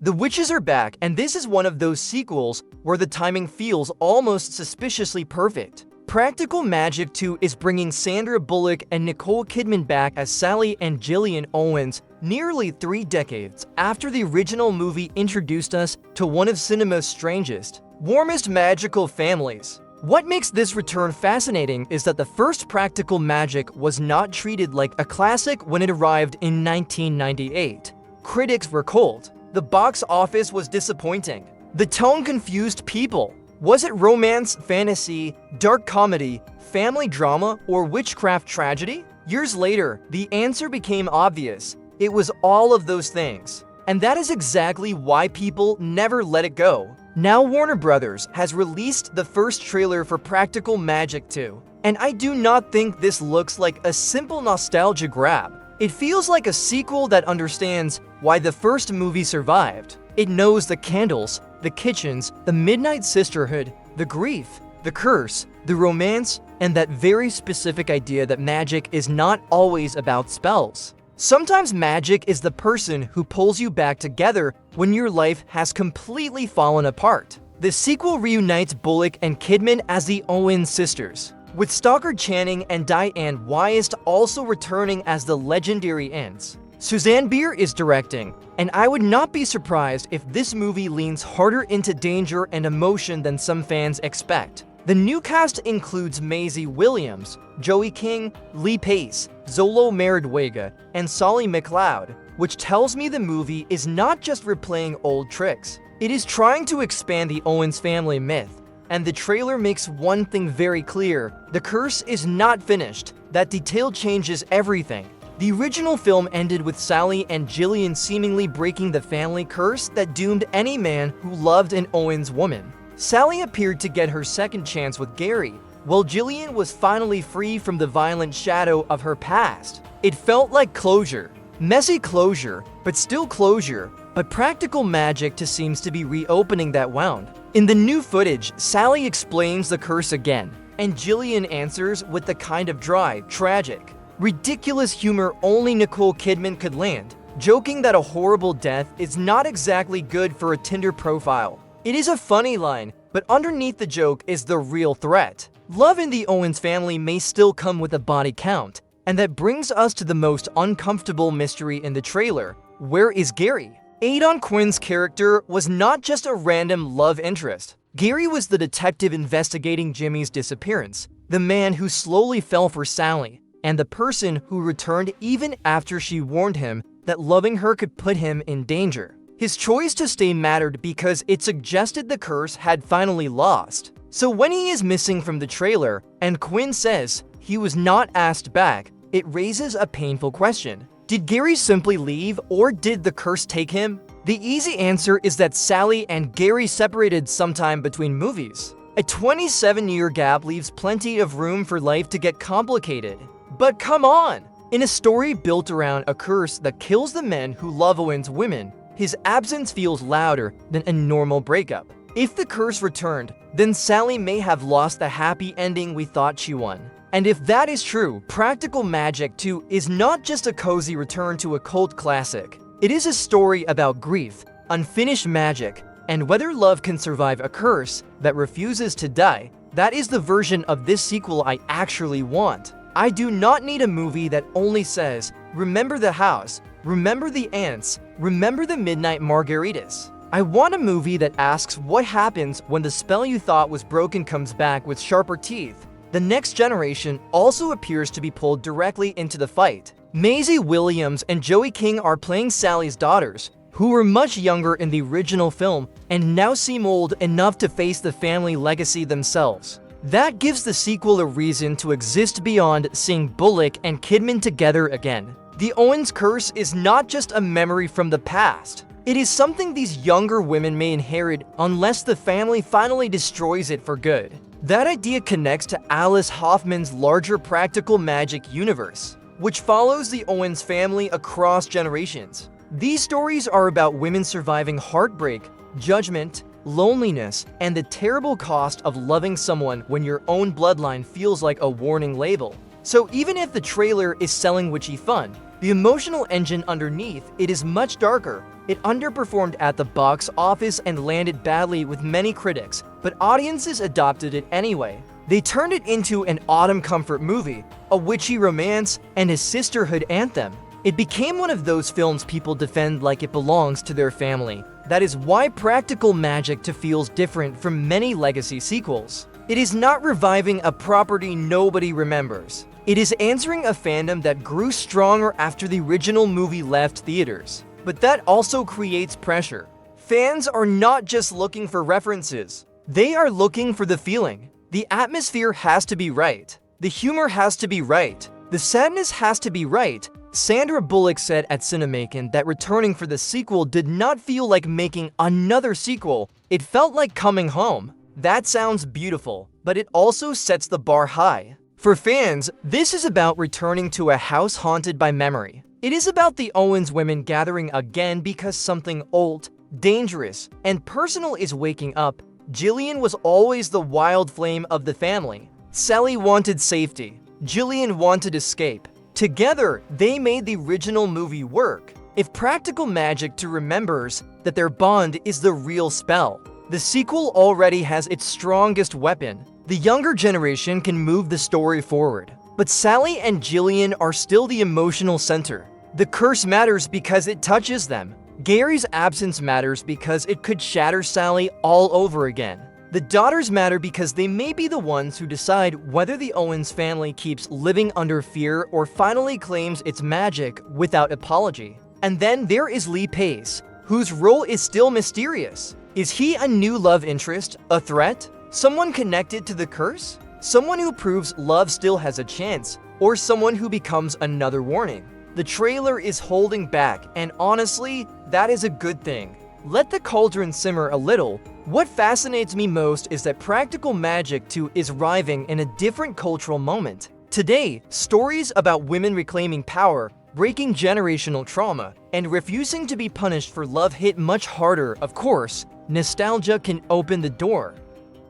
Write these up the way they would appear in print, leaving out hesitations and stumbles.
The witches are back, and this is one of those sequels where the timing feels almost suspiciously perfect. Practical Magic 2 is bringing Sandra Bullock and Nicole Kidman back as Sally and Gillian Owens nearly 3 decades after the original movie introduced us to one of cinema's strangest, warmest magical families. What makes this return fascinating is that the first Practical Magic was not treated like a classic when it arrived in 1998. Critics were cold. The box office was disappointing. The tone confused people. Was it romance, fantasy, dark comedy, family drama, or witchcraft tragedy? Years later, the answer became obvious. It was all of those things. And that is exactly why people never let it go. Now Warner Brothers has released the first trailer for Practical Magic 2, and I do not think this looks like a simple nostalgia grab. It feels like a sequel that understands why the first movie survived. It knows the candles, the kitchens, the midnight sisterhood, the grief, the curse, the romance, and that very specific idea that magic is not always about spells. Sometimes magic is the person who pulls you back together when your life has completely fallen apart. The sequel reunites Bullock and Kidman as the Owens sisters, with Stockard Channing and Dianne Wiest also returning as the legendary aunts. Susanne Bier is directing, and I would not be surprised if this movie leans harder into danger and emotion than some fans expect. The new cast includes Maisie Williams, Joey King, Lee Pace, Zolo Meredwega, and Solly McLeod, which tells me the movie is not just replaying old tricks. It is trying to expand the Owens family myth, and the trailer makes one thing very clear: the curse is not finished. That detail changes everything. The original film ended with Sally and Gillian seemingly breaking the family curse that doomed any man who loved an Owens woman. Sally appeared to get her second chance with Gary, while Gillian was finally free from the violent shadow of her past. It felt like closure. Messy closure, but still closure. But Practical Magic 2 seems to be reopening that wound. In the new footage, Sally explains the curse again, and Gillian answers with the kind of dry, tragic, ridiculous humor only Nicole Kidman could land, joking that a horrible death is not exactly good for a Tinder profile. It is a funny line, but underneath the joke is the real threat. Love in the Owens family may still come with a body count, and that brings us to the most uncomfortable mystery in the trailer. Where is Gary? Adon Quinn's character was not just a random love interest. Gary was the detective investigating Jimmy's disappearance, the man who slowly fell for Sally, and the person who returned even after she warned him that loving her could put him in danger. His choice to stay mattered because it suggested the curse had finally lost. So when he is missing from the trailer, and Quinn says he was not asked back, it raises a painful question. Did Gary simply leave, or did the curse take him? The easy answer is that Sally and Gary separated sometime between movies. A 27-year gap leaves plenty of room for life to get complicated. But come on! In a story built around a curse that kills the men who love Owens women, his absence feels louder than a normal breakup. If the curse returned, then Sally may have lost the happy ending we thought she won. And if that is true, Practical Magic 2 is not just a cozy return to a cult classic. It is a story about grief, unfinished magic, and whether love can survive a curse that refuses to die. That is the version of this sequel I actually want. I do not need a movie that only says, remember the house, remember the ants, remember the midnight margaritas. I want a movie that asks what happens when the spell you thought was broken comes back with sharper teeth. The next generation also appears to be pulled directly into the fight. Maisie Williams and Joey King are playing Sally's daughters, who were much younger in the original film and now seem old enough to face the family legacy themselves. That gives the sequel a reason to exist beyond seeing Bullock and Kidman together again. The Owens curse is not just a memory from the past. It is something these younger women may inherit unless the family finally destroys it for good. That idea connects to Alice Hoffman's larger Practical Magic universe, which follows the Owens family across generations. These stories are about women surviving heartbreak, judgment, loneliness, and the terrible cost of loving someone when your own bloodline feels like a warning label. So even if the trailer is selling witchy fun, The emotional engine underneath it is much darker. It underperformed at the box office and landed badly with many critics, but audiences adopted it anyway. They turned it into an autumn comfort movie, a witchy romance, and a sisterhood anthem. It became one of those films people defend like it belongs to their family. That is why Practical Magic 2 feels different from many legacy sequels. It is not reviving a property nobody remembers. It is answering a fandom that grew stronger after the original movie left theaters. But that also creates pressure. Fans are not just looking for references. They are looking for the feeling. The atmosphere has to be right. The humor has to be right. The sadness has to be right. Sandra Bullock said at Cinemakin that returning for the sequel did not feel like making another sequel. It felt like coming home. That sounds beautiful, but it also sets the bar high. For fans, this is about returning to a house haunted by memory. It is about the Owens women gathering again because something old, dangerous, and personal is waking up. Gillian was always the wild flame of the family. Sally wanted safety. Gillian wanted escape. Together, they made the original movie work. If Practical Magic 2 remembers that their bond is the real spell, the sequel already has its strongest weapon. The younger generation can move the story forward. But Sally and Gillian are still the emotional center. The curse matters because it touches them. Gary's absence matters because it could shatter Sally all over again. The daughters matter because they may be the ones who decide whether the Owens family keeps living under fear or finally claims its magic without apology. And then there is Lee Pace, whose role is still mysterious. Is he a new love interest, a threat, someone connected to the curse? Someone who proves love still has a chance, or someone who becomes another warning? The trailer is holding back, and honestly, that is a good thing. Let the cauldron simmer a little. What fascinates me most is that Practical Magic 2 is arriving in a different cultural moment. Today, stories about women reclaiming power, breaking generational trauma, and refusing to be punished for love hit much harder. Of course, nostalgia can open the door,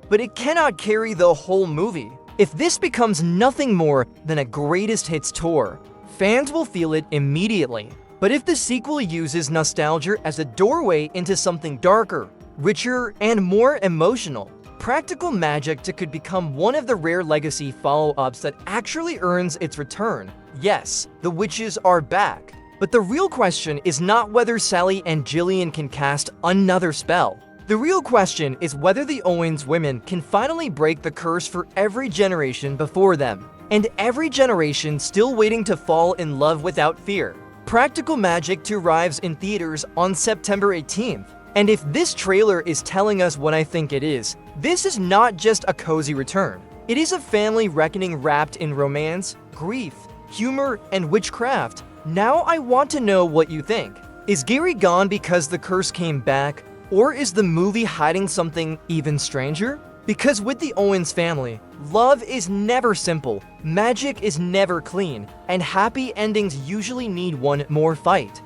but it cannot carry the whole movie. If this becomes nothing more than a greatest hits tour, fans will feel it immediately. But if the sequel uses nostalgia as a doorway into something darker, richer, and more emotional, Practical Magic 2 could become one of the rare legacy follow-ups that actually earns its return. Yes, the witches are back. But the real question is not whether Sally and Gillian can cast another spell. The real question is whether the Owens women can finally break the curse for every generation before them, and every generation still waiting to fall in love without fear. Practical Magic 2 arrives in theaters on September 18th. And if this trailer is telling us what I think it is, this is not just a cozy return. It is a family reckoning wrapped in romance, grief, humor, and witchcraft. Now I want to know what you think. Is Gary gone because the curse came back? Or is the movie hiding something even stranger? Because with the Owens family, love is never simple, magic is never clean, and happy endings usually need one more fight.